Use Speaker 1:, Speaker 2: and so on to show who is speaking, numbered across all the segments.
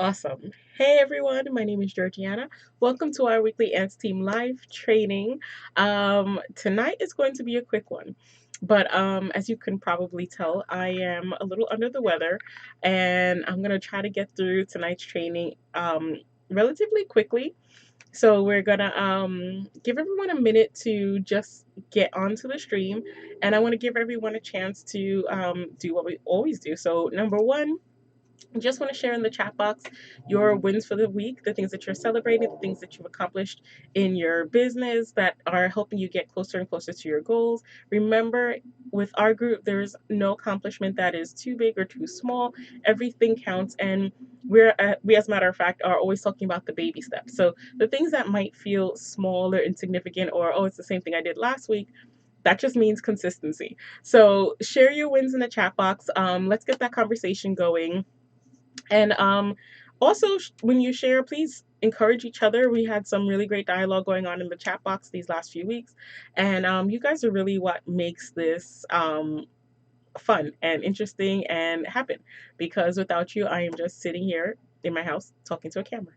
Speaker 1: Awesome. Hey everyone, my name is Georgiana. Welcome to our weekly Ants Team Live training. Tonight is going to be a quick one, but as you can probably tell, I am a little under the weather, and I'm gonna try to get through tonight's training relatively quickly. So we're gonna give everyone a minute to just get onto the stream, and I want to give everyone a chance to do what we always do. So number one, just want to share in the chat box your wins for the week, the things that you're celebrating, the things that you've accomplished in your business that are helping you get closer and closer to your goals. Remember, with our group, there's no accomplishment that is too big or too small. Everything counts, and we, as a matter of fact, are always talking about the baby steps. So the things that might feel small or insignificant, or oh, it's the same thing I did last week, that just means consistency. So share your wins in the chat box. Let's get that conversation going. And also, when you share, please encourage each other. We had some really great dialogue going on in the chat box these last few weeks. And you guys are really what makes this fun and interesting and happen. Because without you, I am just sitting here in my house talking to a camera.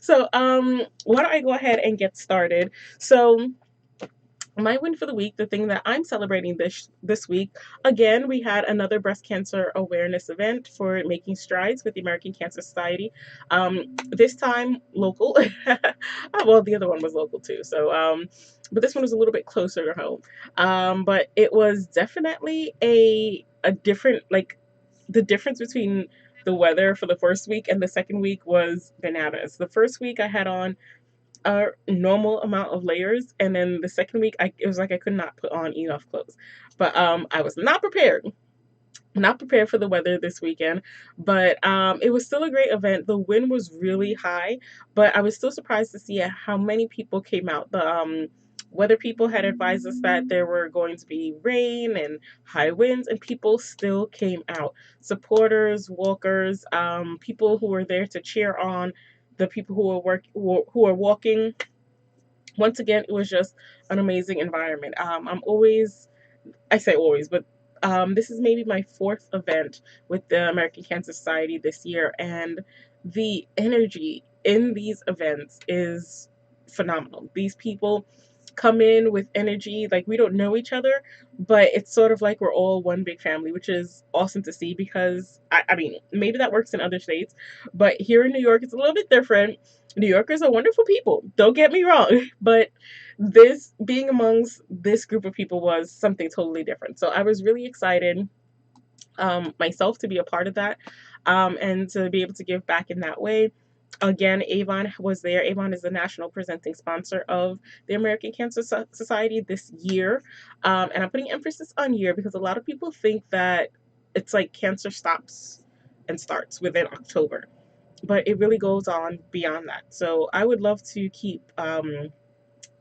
Speaker 1: So why don't I go ahead and get started? So my win for the week, the thing that I'm celebrating this week, again, we had another breast cancer awareness event for making strides with the American Cancer Society. This time local. Well, the other one was local too. So, but this one was a little bit closer to home. But it was definitely a different, like, the difference between the weather for the first week and the second week was bananas. The first week I had on a normal amount of layers, and then the second week it was like I could not put on enough clothes. But I was not prepared for the weather this weekend, but it was still a great event. The wind was really high, but I was still surprised to see how many people came out. The weather people had advised us that there were going to be rain and high winds, and people still came out. Supporters, walkers, people who were there to cheer on the people who were walking. Once again, it was just an amazing environment. I say always, but this is maybe my fourth event with the American Cancer Society this year, and the energy in these events is phenomenal. These people come in with energy like we don't know each other, but it's sort of like we're all one big family, which is awesome to see because I mean, maybe that works in other states, but here in New York, it's a little bit different. New Yorkers are wonderful people, don't get me wrong, but this being amongst this group of people was something totally different. So I was really excited myself to be a part of that, and to be able to give back in that way. Again, Avon was there. Avon is the national presenting sponsor of the American Cancer Society this year. And I'm putting emphasis on year because a lot of people think that it's like cancer stops and starts within October, but it really goes on beyond that. So I would love to keep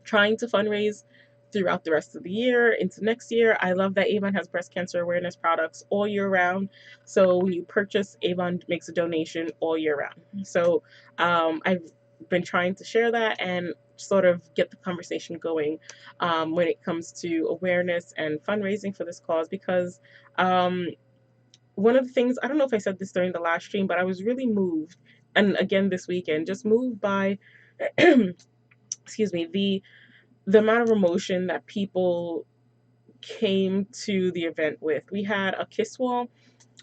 Speaker 1: trying to fundraise throughout the rest of the year into next year. I love that Avon has breast cancer awareness products all year round. So when you purchase, Avon makes a donation all year round. So I've been trying to share that and sort of get the conversation going when it comes to awareness and fundraising for this cause because one of the things, I don't know if I said this during the last stream, but I was really moved, and again this weekend, just moved by excuse me, the amount of emotion that people came to the event with. We had a kiss wall,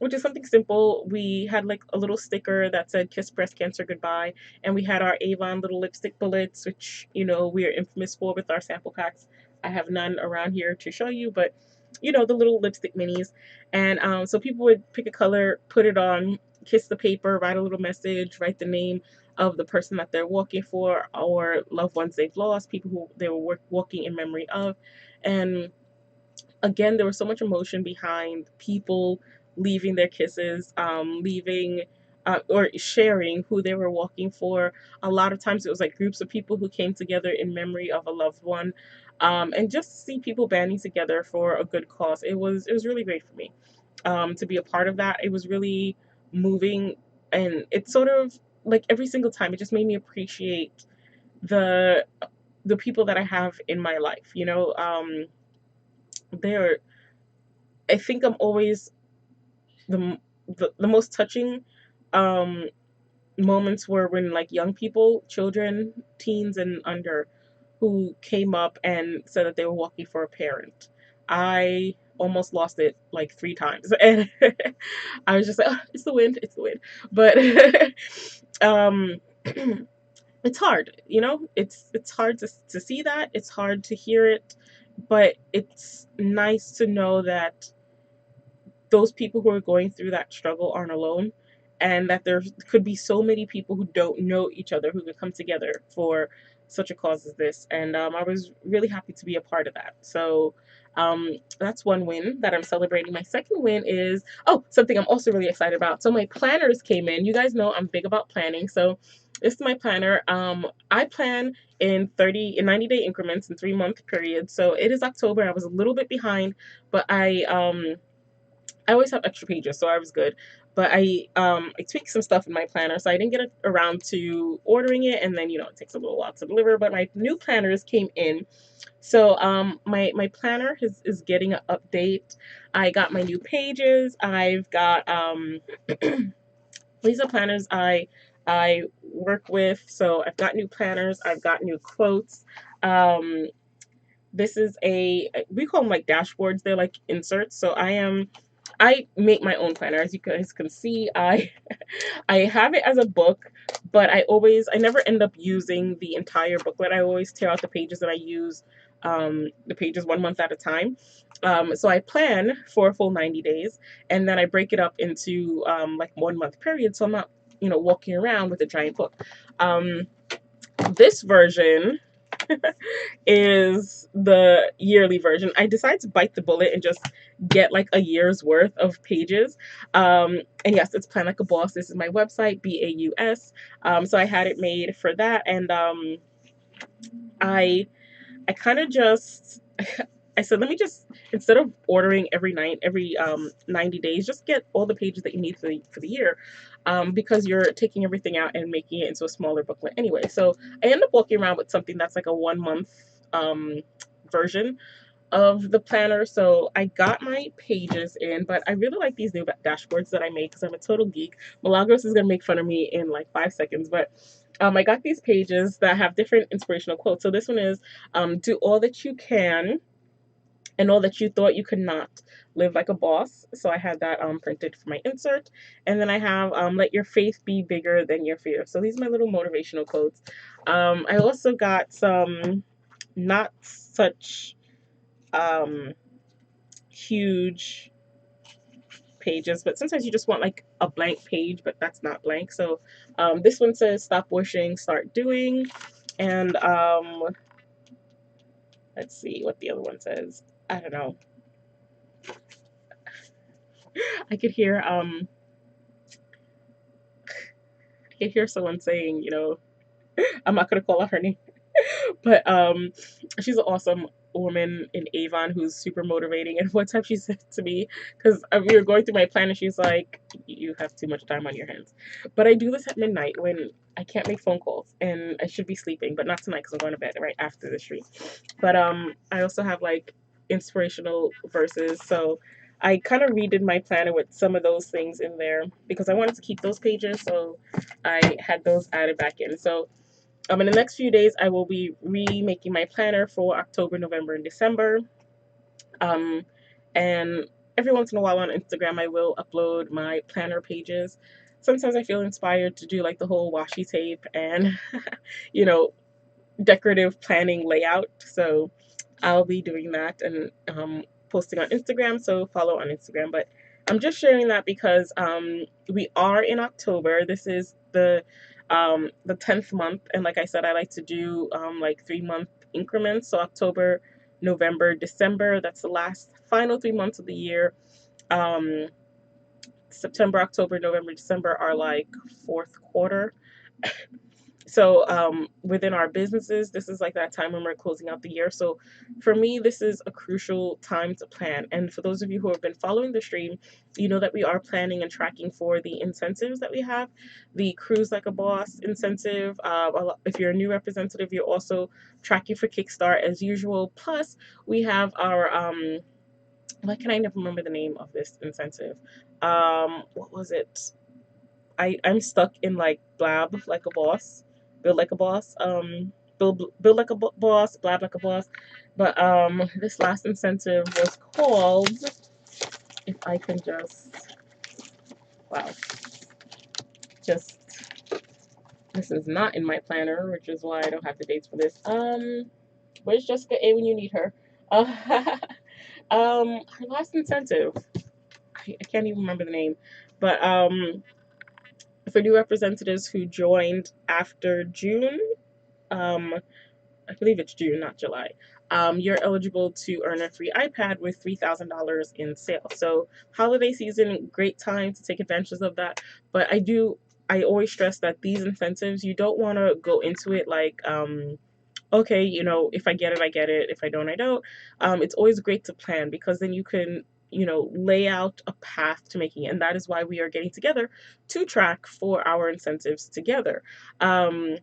Speaker 1: which is something simple. We had like a little sticker that said "Kiss Breast Cancer Goodbye," and we had our Avon little lipstick bullets, which we are infamous for with our sample packs. I have none around here to show you, but the little lipstick minis. And so people would pick a color, put it on, kiss the paper, write a little message, write the name of the person that they're walking for or loved ones they've lost, people who they were walking in memory of. And again, there was so much emotion behind people leaving their kisses, leaving or sharing who they were walking for. A lot of times it was like groups of people who came together in memory of a loved one. And just to see people banding together for a good cause, it was really great for me to be a part of that. It was really moving, and it's sort of like every single time it just made me appreciate the the people that I have in my life. They're I think I'm always the most touching um moments were when like young people, children, teens and under, who came up and said that they were walking for a parent. I almost lost it like 3 times, and I was just like, oh, it's the wind, it's the wind. But um, it's hard, you know. It's hard to see that. It's hard to hear it, but it's nice to know that those people who are going through that struggle aren't alone, and that there could be so many people who don't know each other who could come together for such a cause as this. And I was really happy to be a part of that. So that's one win that I'm celebrating. My second win is, oh, something I'm also really excited about. So my planners came in. You guys know I'm big about planning. So this is my planner. I plan in 90-day increments in 3-month periods. So it is October. I was a little bit behind, but I always have extra pages, so I was good. But I tweaked some stuff in my planner, so I didn't get around to ordering it, and then it takes a little while to deliver. But my new planners came in, so my planner is getting an update. I got my new pages. I've got these are planners I work with, so I've got new planners. I've got new quotes. Um, this is we call them like dashboards. They're like inserts. So I make my own planner. As you guys can see, I have it as a book, but I never end up using the entire booklet. I always tear out the pages and I use the pages 1 month at a time. So I plan for a full 90 days, and then I break it up into like 1 month periods. So I'm not walking around with a giant book. Um, this version is the yearly version. I decided to bite the bullet and just get like a year's worth of pages. And yes, it's Plan Like a Boss. This is my website, BAUS. So I had it made for that, and I kind of just I said, let me just, instead of ordering every 90 days, just get all the pages that you need for the year, because you're taking everything out and making it into a smaller booklet anyway. So I end up walking around with something that's like a 1 month version of the planner. So I got my pages in, but I really like these new dashboards that I made because I'm a total geek. Milagros is gonna make fun of me in like 5 seconds, but I got these pages that have different inspirational quotes. So this one is, do all that you can and all that you thought you could not. Live like a boss. So I had that printed for my insert. And then I have, let your faith be bigger than your fear. So these are my little motivational quotes. I also got some not such um, huge pages, but sometimes you just want like a blank page, but that's not blank. So this one says, stop wishing, start doing. And let's see what the other one says. I don't know. I could hear someone saying, I'm not gonna call out her name, but she's an awesome woman in Avon who's super motivating. And one time she said to me, because we were going through my plan, and she's like, "You have too much time on your hands." But I do this at midnight when I can't make phone calls and I should be sleeping, but not tonight because I'm going to bed right after the stream. But I also have like inspirational verses, so I kind of redid my planner with some of those things in there because I wanted to keep those pages, so I had those added back in. So in the next few days, I will be remaking my planner for October, November, and December. Um, and every once in a while on Instagram, I will upload my planner pages. Sometimes I feel inspired to do like the whole washi tape and, you know, decorative planning layout. So I'll be doing that and posting on Instagram. So follow on Instagram. But I'm just sharing that because we are in October. This is the 10th month, and like I said, I like to do like 3-month increments. So October, November, December. That's the last final 3 months of the year. Um, September, October, November, December are like fourth quarter. So within our businesses, this is like that time when we're closing out the year. So for me, this is a crucial time to plan. And for those of you who have been following the stream, you know that we are planning and tracking for the incentives that we have. The Cruise Like a Boss incentive. If you're a new representative, you're also tracking for Kickstart as usual. Plus, we have our why can I never remember the name of this incentive? What was it? I'm stuck in like blab like a boss, build like a boss, build like a boss, blab like a boss. But this last incentive was called, if I can just, wow, just, this is not in my planner, which is why I don't have the dates for this. Where's Jessica A when you need her? Her last incentive, I can't even remember the name, but for new representatives who joined after June, um, I believe it's June, not July. You're eligible to earn a free iPad with $3,000 in sales. So holiday season, great time to take advantage of that. But I always stress that these incentives, you don't want to go into it like, okay, if I get it, I get it. If I don't, I don't. It's always great to plan because then you can, lay out a path to making it. And that is why we are getting together to track for our incentives together. Um,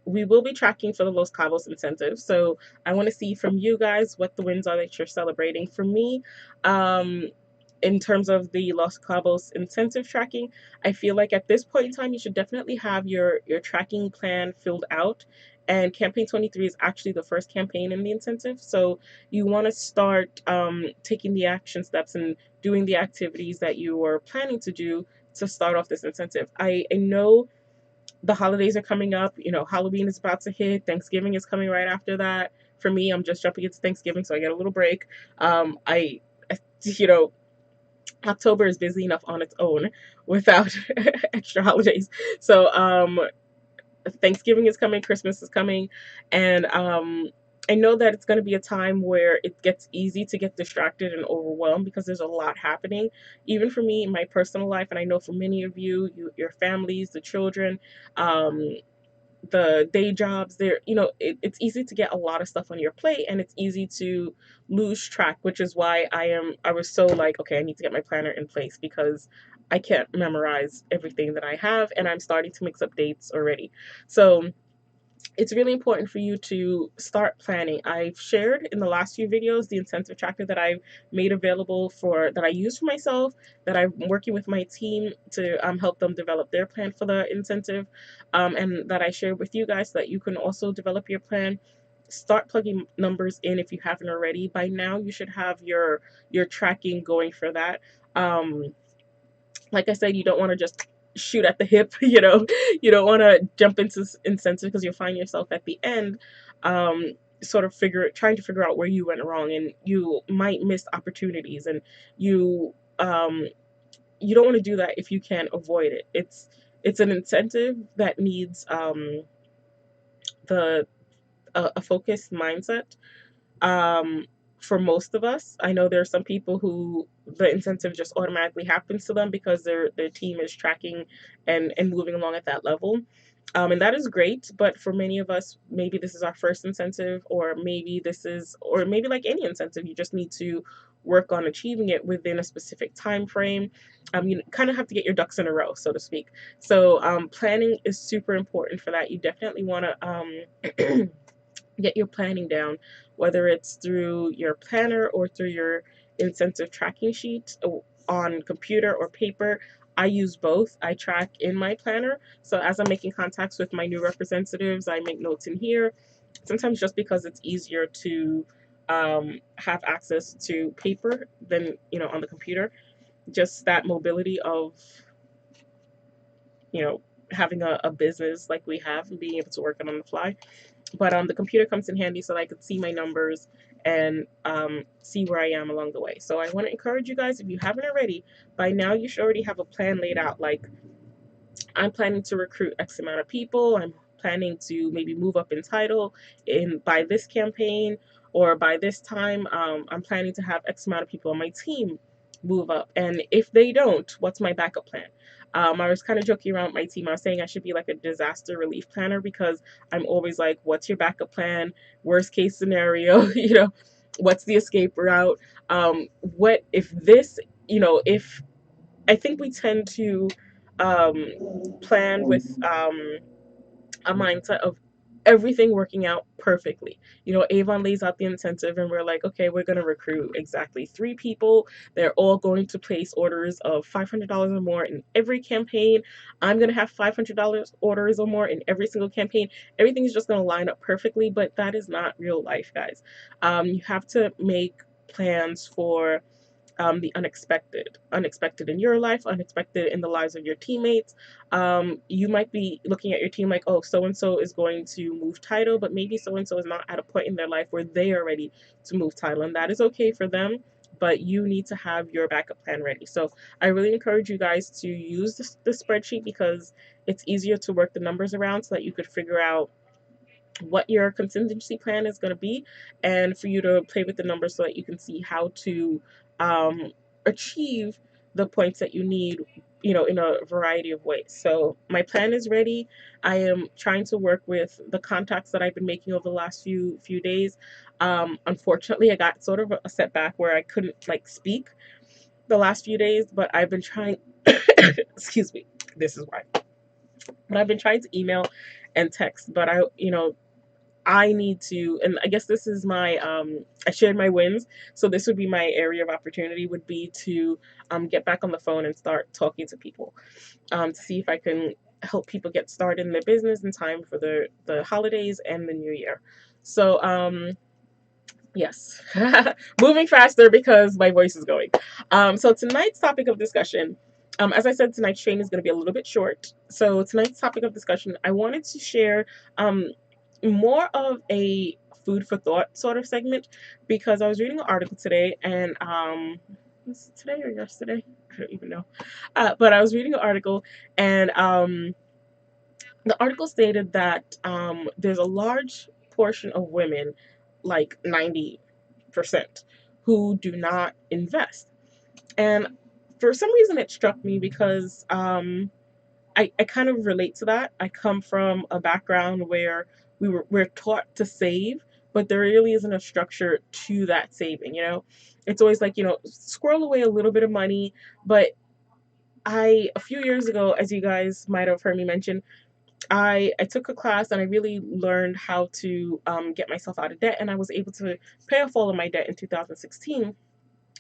Speaker 1: we will be tracking for the Los Cabos incentive. So I want to see from you guys what the wins are that you're celebrating. For me, in terms of the Los Cabos incentive tracking, I feel like at this point in time, you should definitely have your tracking plan filled out. And campaign 23 is actually the first campaign in the incentive. So you want to start taking the action steps and doing the activities that you were planning to do to start off this incentive. I know the holidays are coming up. Halloween is about to hit. Thanksgiving is coming right after that. For me, I'm just jumping into Thanksgiving, so I get a little break. You know, October is busy enough on its own without extra holidays. So, Thanksgiving is coming, Christmas is coming, and I know that it's going to be a time where it gets easy to get distracted and overwhelmed because there's a lot happening, even for me in my personal life, and I know for many of your families, the children, um, the day jobs there, it's easy to get a lot of stuff on your plate and it's easy to lose track, which is why I was so like, okay, I need to get my planner in place because I can't memorize everything that I have and I'm starting to mix up dates already. So it's really important for you to start planning. I've shared in the last few videos the incentive tracker that I've made available that I use for myself, that I'm working with my team to help them develop their plan for the incentive, and that I shared with you guys so that you can also develop your plan. Start plugging numbers in if you haven't already. By now, you should have your tracking going for that. Like I said, you don't want to just shoot at the hip, you don't want to jump into incentive because you'll find yourself at the end sort of trying to figure out where you went wrong and you might miss opportunities and you you don't want to do that if you can avoid it. It's an incentive that needs the a focused mindset, um, for most of us. I know there are some people who the incentive just automatically happens to them because their team is tracking and moving along at that level. And that is great, but for many of us, maybe this is our first incentive, or maybe like any incentive, you just need to work on achieving it within a specific time frame. You kind of have to get your ducks in a row, so to speak. So planning is super important for that. You definitely want to get your planning down, whether it's through your planner or through your incentive tracking sheet on computer or paper. I use both. I track in my planner. So as I'm making contacts with my new representatives, I make notes in here. Sometimes just because it's easier to have access to paper than on the computer. Just that mobility of you know having a business like we have and being able to work it on the fly. But the computer comes in handy so that I could see my numbers and see where I am along the way. So I want to encourage you guys, if you haven't already, by now you should already have a plan laid out. Like, I'm planning to recruit X amount of people. I'm planning to maybe move up in title in by this campaign or by this time. I'm planning to have X amount of people on my team move up. And if they don't, what's my backup plan? I was kind of joking around with my team. I was saying I should be like a disaster relief planner because I'm always like, what's your backup plan? Worst case scenario, what's the escape route? What if this, if I think we tend to plan with a mindset of everything working out perfectly. You know, Avon lays out the incentive, and we're like, okay, we're going to recruit exactly 3 people. They're all going to place orders of $500 or more in every campaign. I'm going to have $500 orders or more in every single campaign. Everything is just going to line up perfectly, but that is not real life, guys. You have to make plans for the unexpected in your life, unexpected in the lives of your teammates. You might be looking at your team like, oh, so and so is going to move title, but maybe so and so is not at a point in their life where they are ready to move title, and that is okay for them. But you need to have your backup plan ready. So I really encourage you guys to use the spreadsheet, because it's easier to work the numbers around so that you could figure out what your contingency plan is going to be, and for you to play with the numbers so that you can see how to um, achieve the points that you need, you know, in a variety of ways. So my plan is ready. I am trying to work with the contacts that I've been making over the last few days. Unfortunately, I got sort of a setback where I couldn't like speak the last few days, but I've been trying excuse me, this is why. But I've been trying to email and text, but I need to, and I guess this is my, I shared my wins. So this would be my area of opportunity, would be to get back on the phone and start talking to people, to see if I can help people get started in their business in time for the holidays and the new year. So, yes, moving faster because my voice is going. So tonight's topic of discussion, as I said, tonight's training is going to be a little bit short. So tonight's topic of discussion, I wanted to share um, more of a food for thought sort of segment, because I was reading an article today, and was it today or yesterday? I don't even know. But I was reading an article, and the article stated that there's a large portion of women, like 90%, who do not invest. And for some reason, it struck me because I kind of relate to that. I come from a background where we're taught to save, but there really isn't a structure to that saving, you know? It's always like, squirrel away a little bit of money. But a few years ago, as you guys might have heard me mention, I took a class and I really learned how to get myself out of debt, and I was able to pay off all of my debt in 2016.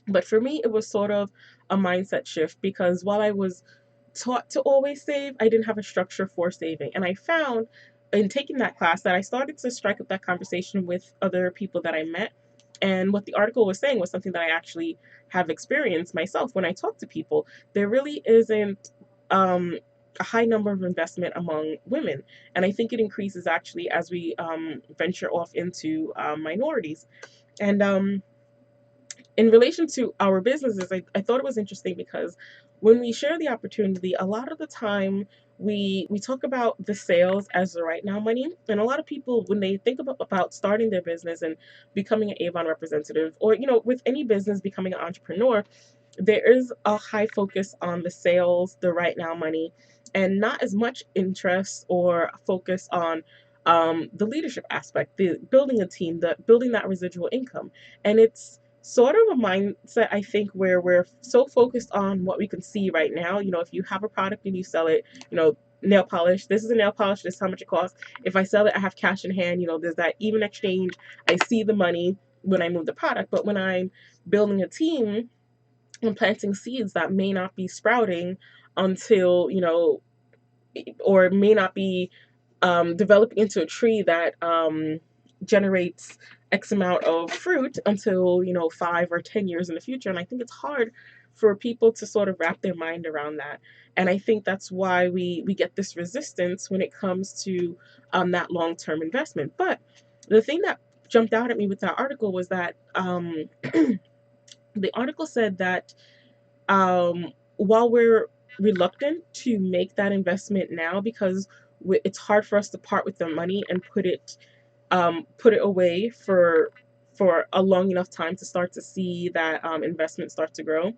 Speaker 1: But for me, it was sort of a mindset shift, because while I was taught to always save, I didn't have a structure for saving. And I found in taking that class that I started to strike up that conversation with other people that I met. And what the article was saying was something that I actually have experienced myself when I talk to people. There really isn't a high number of investment among women. And I think it increases actually as we venture off into minorities. And in relation to our businesses, I thought it was interesting because when we share the opportunity, a lot of the time we talk about the sales as the right now money. And a lot of people, when they think about starting their business and becoming an Avon representative, or with any business, becoming an entrepreneur, there is a high focus on the sales, the right now money, and not as much interest or focus on the leadership aspect, the building a team, the building that residual income. And it's sort of a mindset, I think, where we're so focused on what we can see right now. If you have a product and you sell it, nail polish, this is a nail polish, this is how much it costs. If I sell it, I have cash in hand, there's that even exchange. I see the money when I move the product. But when I'm building a team and planting seeds that may not be sprouting until, or may not be developing into a tree that generates X amount of fruit until 5 or 10 years in the future. And I think it's hard for people to sort of wrap their mind around that. And I think that's why we get this resistance when it comes to that long-term investment. But the thing that jumped out at me with that article was that the article said that while we're reluctant to make that investment now, because it's hard for us to part with the money and put it away for a long enough time to start to see that investment start to grow.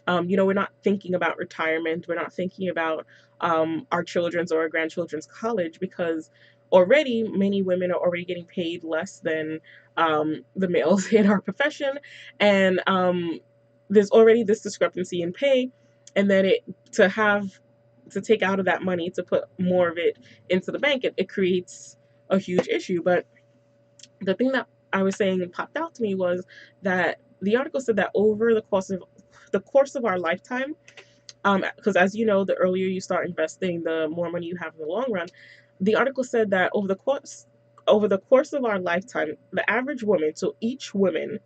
Speaker 1: We're not thinking about retirement. We're not thinking about our children's or our grandchildren's college, because already many women are already getting paid less than the males in our profession, and there's already this discrepancy in pay, and then to take out of that money to put more of it into the bank, it creates a huge issue. But the thing that I was saying popped out to me was that the article said that over the course of our lifetime, because as you know, the earlier you start investing, the more money you have in the long run. The article said that over the course of our lifetime, the average woman, so each woman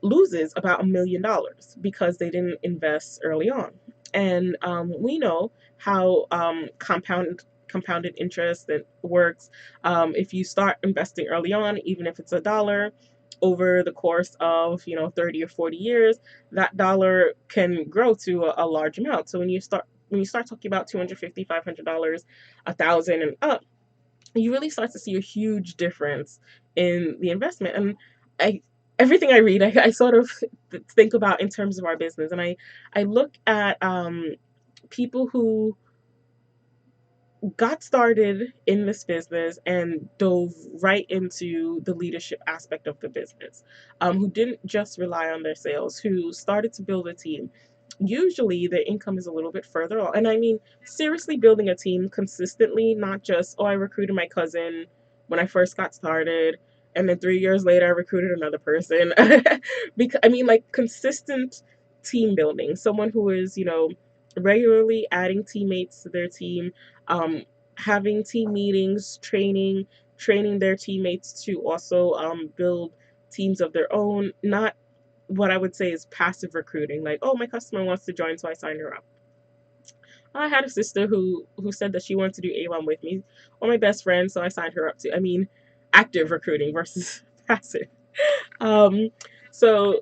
Speaker 1: loses about $1 million because they didn't invest early on. And we know how compounded interest that works. If you start investing early on, even if it's $1, over the course of 30 or 40 years, that dollar can grow to a large amount. So when you start talking about 250, $500, 1,000 and up, you really start to see a huge difference in the investment. And I everything I read, I sort of think about in terms of our business, and I look at people who got started in this business and dove right into the leadership aspect of the business, who didn't just rely on their sales, who started to build a team. Usually, the income is a little bit further on. And I mean, seriously, building a team consistently, not just, oh, I recruited my cousin when I first got started, and then 3 years later, I recruited another person. Because, I mean, like consistent team building, someone who is, regularly adding teammates to their team, um, having team meetings, training their teammates to also build teams of their own. Not what I would say is passive recruiting, like, oh, my customer wants to join, so I signed her up. I had a sister who said that she wanted to do Avon with me, or my best friend, so I signed her up too. I mean, active recruiting versus passive. Um, so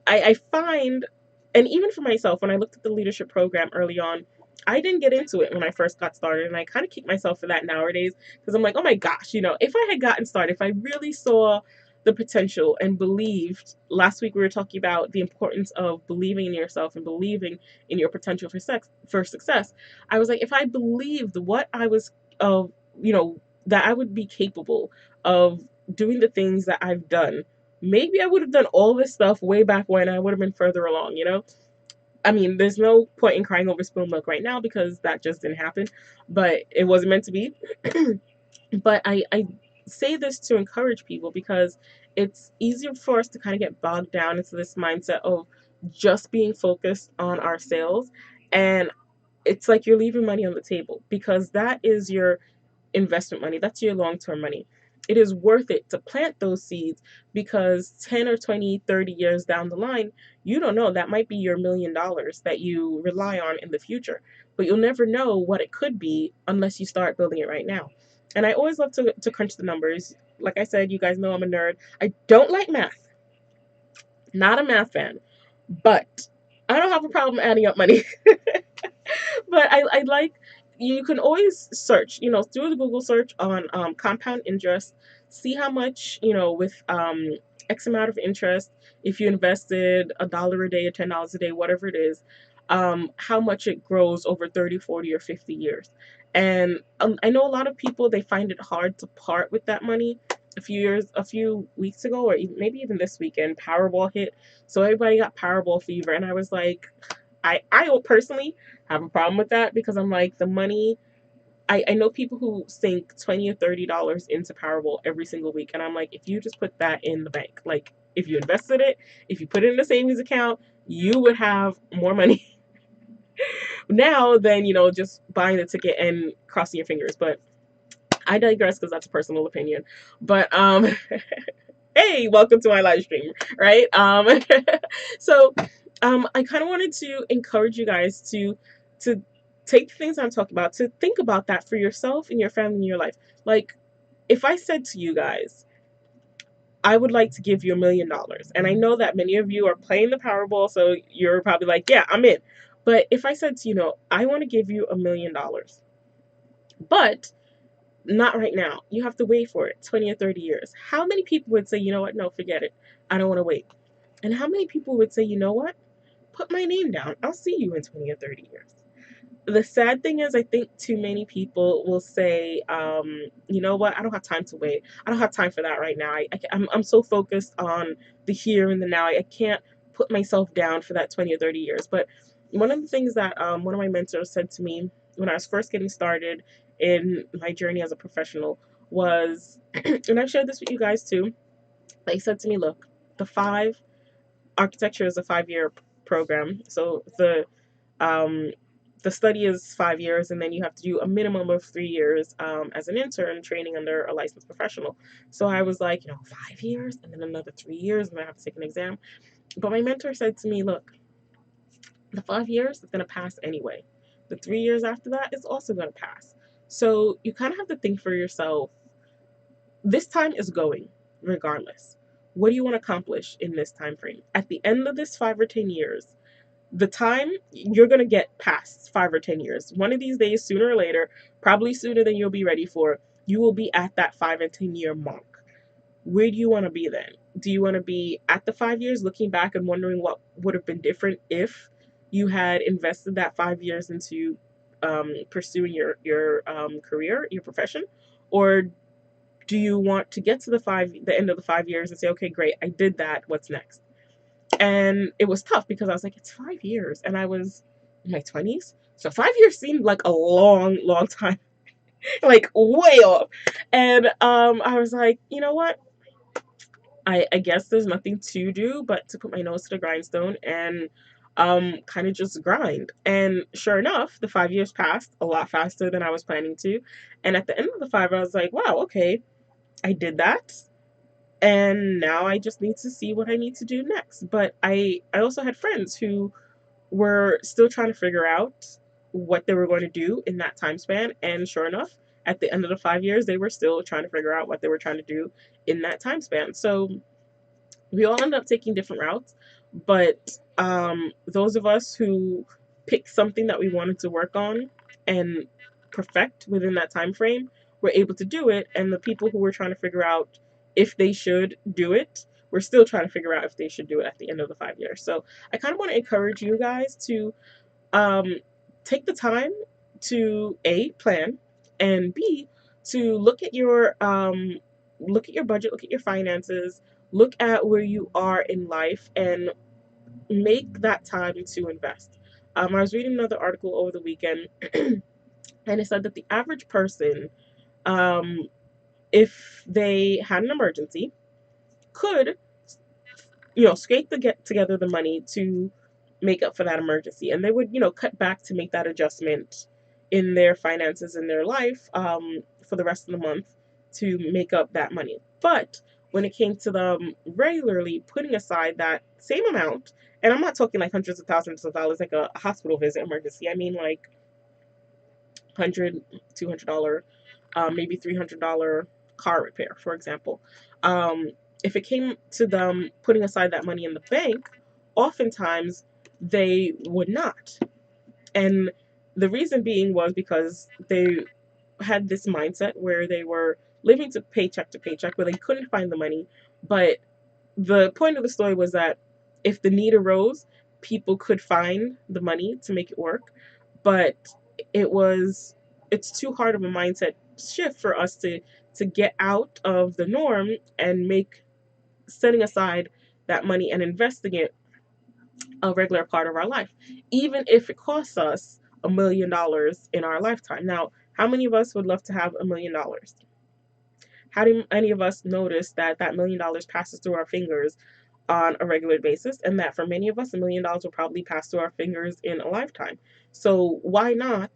Speaker 1: I find, and even for myself, when I looked at the leadership program early on, I didn't get into it when I first got started. And I kind of kick myself for that nowadays because I'm like, oh my gosh, if I had gotten started, if I really saw the potential and believed, last week we were talking about the importance of believing in yourself and believing in your potential for success. I was like, if I believed what I was, that I would be capable of doing the things that I've done, maybe I would have done all this stuff way back when. I would have been further along. I mean, there's no point in crying over spoon milk right now because that just didn't happen, but it wasn't meant to be. But I say this to encourage people because it's easier for us to kind of get bogged down into this mindset of just being focused on our sales. And it's like you're leaving money on the table because that is your investment money. That's your long term money. It is worth it to plant those seeds because 10 or 20, 30 years down the line, you don't know. That might be your $1 million that you rely on in the future. But you'll never know what it could be unless you start building it right now. And I always love to crunch the numbers. Like I said, you guys know I'm a nerd. I don't like math, not a math fan, but I don't have a problem adding up money. But I like, you can always search, through the Google search on compound interest, see how much, with X amount of interest, if you invested $1 a day or $10 a day, whatever it is, how much it grows over 30, 40, or 50 years. And I know a lot of people, they find it hard to part with that money. A few weeks ago, or maybe even this weekend, Powerball hit. So everybody got Powerball fever. And I was like, I personally have a problem with that because I'm like, the money, I know people who sink $20 or $30 into Powerball every single week. And I'm like, if you just put that in the bank, like if you invested it, if you put it in a savings account, you would have more money now than, just buying the ticket and crossing your fingers. But I digress because that's a personal opinion. But hey, welcome to my live stream, right? So I kind of wanted to encourage you guys to take the things I'm talking about, to think about that for yourself and your family and your life. Like, if I said to you guys, I would like to give you $1 million, and I know that many of you are playing the Powerball, so you're probably like, yeah, I'm in. But if I said to you, I want to give you $1 million, but not right now. You have to wait for it 20 or 30 years. How many people would say, you know what? No, forget it. I don't want to wait. And how many people would say, you know what? Put my name down. I'll see you in 20 or 30 years. The sad thing is, I think too many people will say, you know what? I don't have time to wait. I don't have time for that right now. I'm so focused on the here and the now. I can't put myself down for that 20 or 30 years. But one of the things that one of my mentors said to me when I was first getting started in my journey as a professional was, and I've shared this with you guys too. They said to me, look, the five architecture is a 5 year program. So um, the study is 5 years, and then you have to do a minimum of 3 years as an intern training under a licensed professional. So I was like, 5 years and then another 3 years, and then I have to take an exam. But my mentor said to me, look, the 5 years is going to pass anyway. The 3 years after that is also going to pass. So you kind of have to think for yourself, this time is going regardless. What do you want to accomplish in this time frame? At the end of this 5 or 10 years, the time you're going to get past 5 or 10 years. One of these days, sooner or later, probably sooner than you'll be ready for, you will be at that 5 and 10 year mark. Where do you want to be then? Do you want to be at the 5 years looking back and wondering what would have been different if you had invested that 5 years into pursuing your career, your profession? Or do you want to get to the end of the 5 years and say, okay, great, I did that, what's next? And it was tough because I was like, it's 5 years, and I was in my 20s, so 5 years seemed like a long, long time, like way off. And I was like, you know what? I guess there's nothing to do but to put my nose to the grindstone and kind of just grind. And sure enough, the 5 years passed a lot faster than I was planning to. And at the end of the five, I was like, wow, okay, I did that. And now I just need to see what I need to do next. But I also had friends who were still trying to figure out what they were going to do in that time span. And sure enough, at the end of the 5 years, they were still trying to figure out what they were trying to do in that time span. So we all end up taking different routes, but those of us who picked something that we wanted to work on and perfect within that time frame were able to do it, and the people who were trying to figure out if they should do it were still trying to figure out if they should do it at the end of the 5 years. So I kind of want to encourage you guys to um, take the time to A, plan, and B, to look at your budget, look at your finances, look at where you are in life, and make that time to invest. I was reading another article over the weekend, and it said that the average person, um, if they had an emergency, could scrape the get together the money to make up for that emergency, and they would cut back to make that adjustment in their finances in their life for the rest of the month to make up that money. But when it came to them regularly putting aside that same amount, and I'm not talking like hundreds of thousands of dollars like a hospital visit emergency, I mean like 100, $200, maybe $300 car repair, for example. If it came to them putting aside that money in the bank, oftentimes they would not. And the reason being was because they had this mindset where they were living to paycheck, where they couldn't find the money. But the point of the story was that if the need arose, people could find the money to make it work. But it was it's too hard of a mindset shift for us to get out of the norm and make setting aside that money and investing it a regular part of our life, even if it costs us $1 million in our lifetime. Now, how many of us would love to have $1 million? How do any of us notice that that $1 million passes through our fingers on a regular basis, and that for many of us, $1 million will probably pass through our fingers in a lifetime? So why not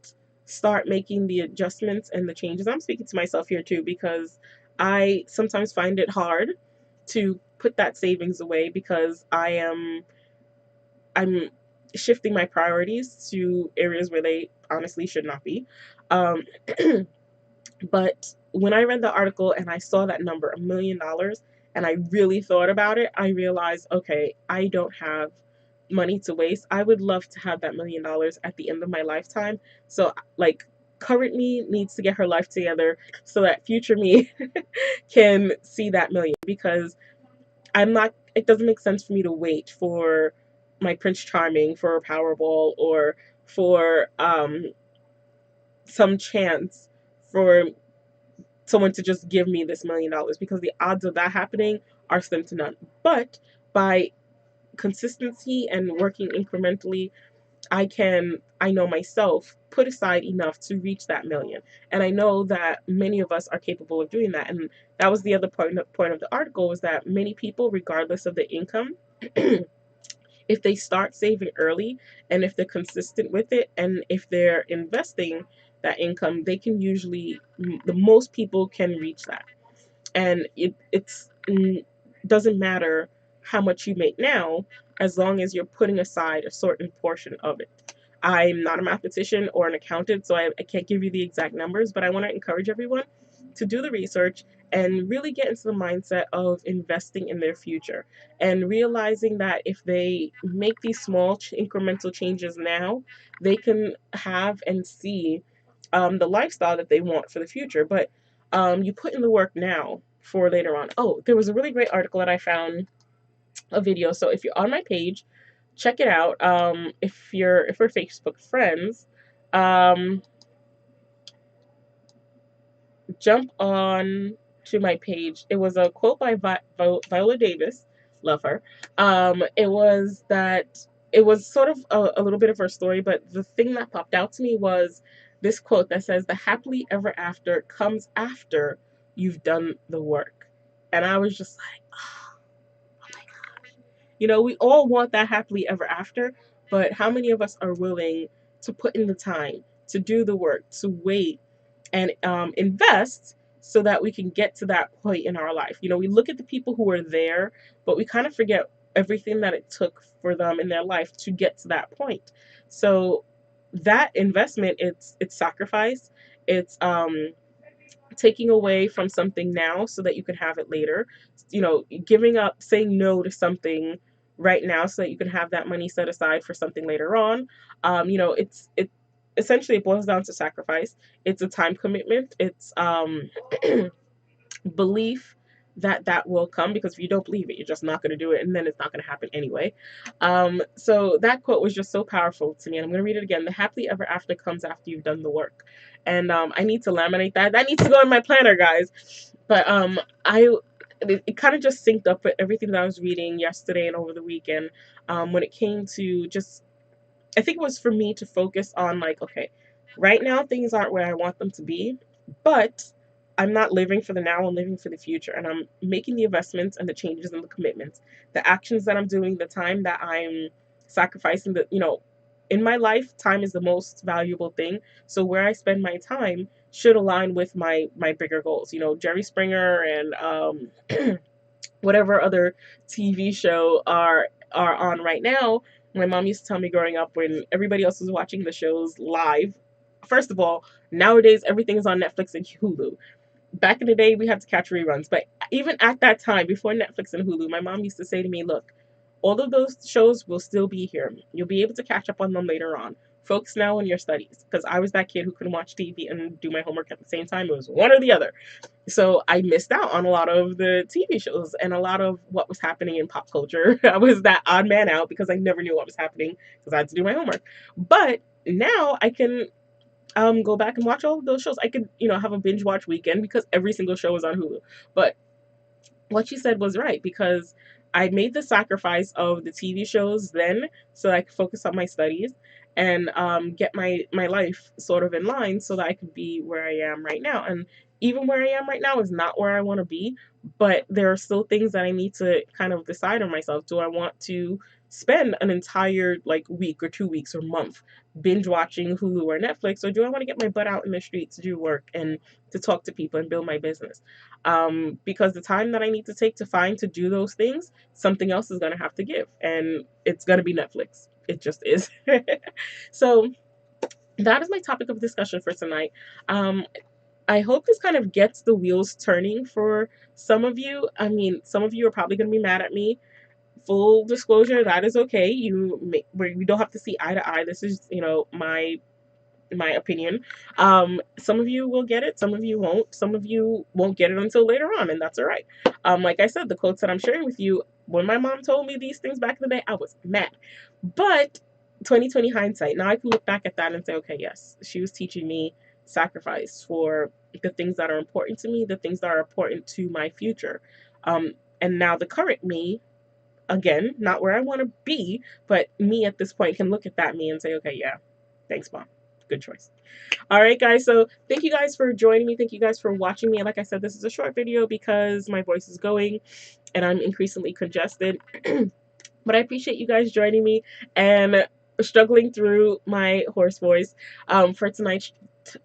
Speaker 1: start making the adjustments and the changes? I'm speaking to myself here too, because I sometimes find it hard to put that savings away because I'm shifting my priorities to areas where they honestly should not be. Um, but when I read the article and I saw that number, $1 million, and I really thought about it, I realized, okay, I don't have money to waste. I would love to have that $1 million at the end of my lifetime. So, like, current me needs to get her life together so that future me can see that million, because it doesn't make sense for me to wait for my Prince Charming, for a Powerball, or for some chance for someone to just give me this $1 million, because the odds of that happening are slim to none. But by consistency and working incrementally I know myself, put aside enough to reach that million. And I know that many of us are capable of doing that. And that was the other point of the article, was that many people, regardless of the income, if they start saving early and if they're consistent with it and if they're investing that income, they can usually, the most people can reach that. And it's doesn't matter how much you make now, as long as you're putting aside a certain portion of it. I'm not a mathematician or an accountant, so I can't give you the exact numbers, but I want to encourage everyone to do the research and really get into the mindset of investing in their future and realizing that if they make these small incremental changes now, they can have and see the lifestyle that they want for the future. But you put in the work now for later on. Oh, there was a really great article that I found, a video. So if you're on my page, check it out. If we're Facebook friends, um, jump on to my page. It was a quote by Viola Davis. Love her. It was sort of a little bit of her story, but the thing that popped out to me was this quote that says, "The happily ever after comes after you've done the work." And I was just like, we all want that happily ever after, but how many of us are willing to put in the time, to do the work, to wait and invest so that we can get to that point in our life? We look at the people who are there, but we kind of forget everything that it took for them in their life to get to that point. So that investment, it's sacrifice. It's taking away from something now so that you can have it later. Giving up, saying no to something right now so that you can have that money set aside for something later on. It essentially, it boils down to sacrifice. It's a time commitment. It's belief that that will come, because if you don't believe it, you're just not going to do it, and then it's not going to happen anyway. So that quote was just so powerful to me, and I'm going to read it again. "The happily ever after comes after you've done the work." And I need to laminate that. That needs to go in my planner, guys. But I it kind of just synced up with everything that I was reading yesterday and over the weekend, when it came to just, I think it was for me to focus on, like, okay, right now things aren't where I want them to be, but I'm not living for the now, I'm living for the future. And I'm making the investments and the changes and the commitments, the actions that I'm doing, the time that I'm sacrificing, in my life, time is the most valuable thing. So where I spend my time should align with my bigger goals. Jerry Springer and whatever other TV show are on right now. My mom used to tell me growing up, when everybody else was watching the shows live. First of all, nowadays everything is on Netflix and Hulu. Back in the day, we had to catch reruns. But even at that time, before Netflix and Hulu, my mom used to say to me, "Look, all of those shows will still be here. You'll be able to catch up on them later on. Focus now on your studies." Because I was that kid who couldn't watch TV and do my homework at the same time. It was one or the other. So I missed out on a lot of the TV shows and a lot of what was happening in pop culture. I was that odd man out because I never knew what was happening because I had to do my homework. But now I can go back and watch all of those shows. I could, have a binge watch weekend because every single show is on Hulu. But what she said was right, because I made the sacrifice of the TV shows then so that I could focus on my studies and get my life sort of in line so that I could be where I am right now. And even where I am right now is not where I want to be, but there are still things that I need to kind of decide on myself. Do I want to spend an entire like week or 2 weeks or month binge watching Hulu or Netflix, or do I want to get my butt out in the streets to do work and to talk to people and build my business? Because the time that I need to take to do those things, something else is going to have to give, and it's going to be Netflix. It just is. So that is my topic of discussion for tonight. I hope this kind of gets the wheels turning for some of you. I mean, some of you are probably going to be mad at me. Full disclosure, that is okay. We don't have to see eye to eye. This is, my opinion. Some of you will get it, some of you won't. Some of you won't get it until later on, and that's all right. Like I said, the quotes that I'm sharing with you, when my mom told me these things back in the day, I was mad. But 2020 hindsight, now I can look back at that and say, okay, yes, she was teaching me sacrifice for the things that are important to me, the things that are important to my future. And now the current me again, not where I want to be, but me at this point can look at that me and say, okay, yeah, thanks, mom. Good choice. All right, guys. So thank you guys for joining me. Thank you guys for watching me. And like I said, this is a short video because my voice is going and I'm increasingly congested. But I appreciate you guys joining me and struggling through my hoarse voice for tonight's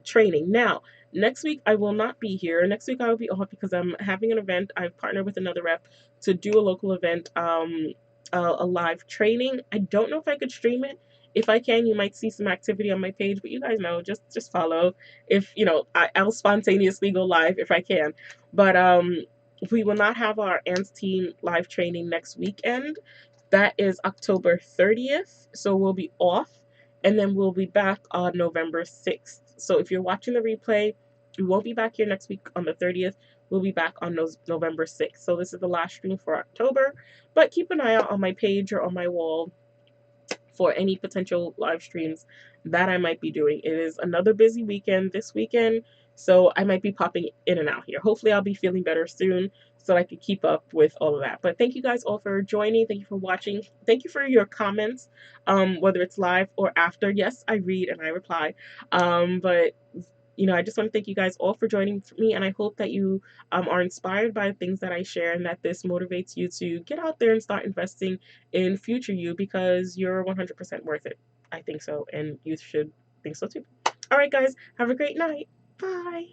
Speaker 1: training. Now, next week I will not be here. Next week I will be off because I'm having an event. I've partnered with another rep to do a local event, a live training. I don't know if I could stream it. If I can, you might see some activity on my page, but you guys know, just follow. If you know, I'll spontaneously go live if I can. But we will not have our ANTS team live training next weekend. That is October 30th. So we'll be off and then we'll be back on November 6th. So if you're watching the replay, we won't be back here next week on the 30th. We'll be back on November 6th. So this is the last stream for October. But keep an eye out on my page or on my wall for any potential live streams that I might be doing. It is another busy weekend this weekend, so I might be popping in and out here. Hopefully I'll be feeling better soon so I can keep up with all of that. But thank you guys all for joining. Thank you for watching. Thank you for your comments, whether it's live or after. Yes, I read and I reply. But you know, I just want to thank you guys all for joining me, and I hope that you are inspired by the things that I share and that this motivates you to get out there and start investing in future you because you're 100% worth it. I think so, and you should think so too. All right, guys, have a great night. Bye.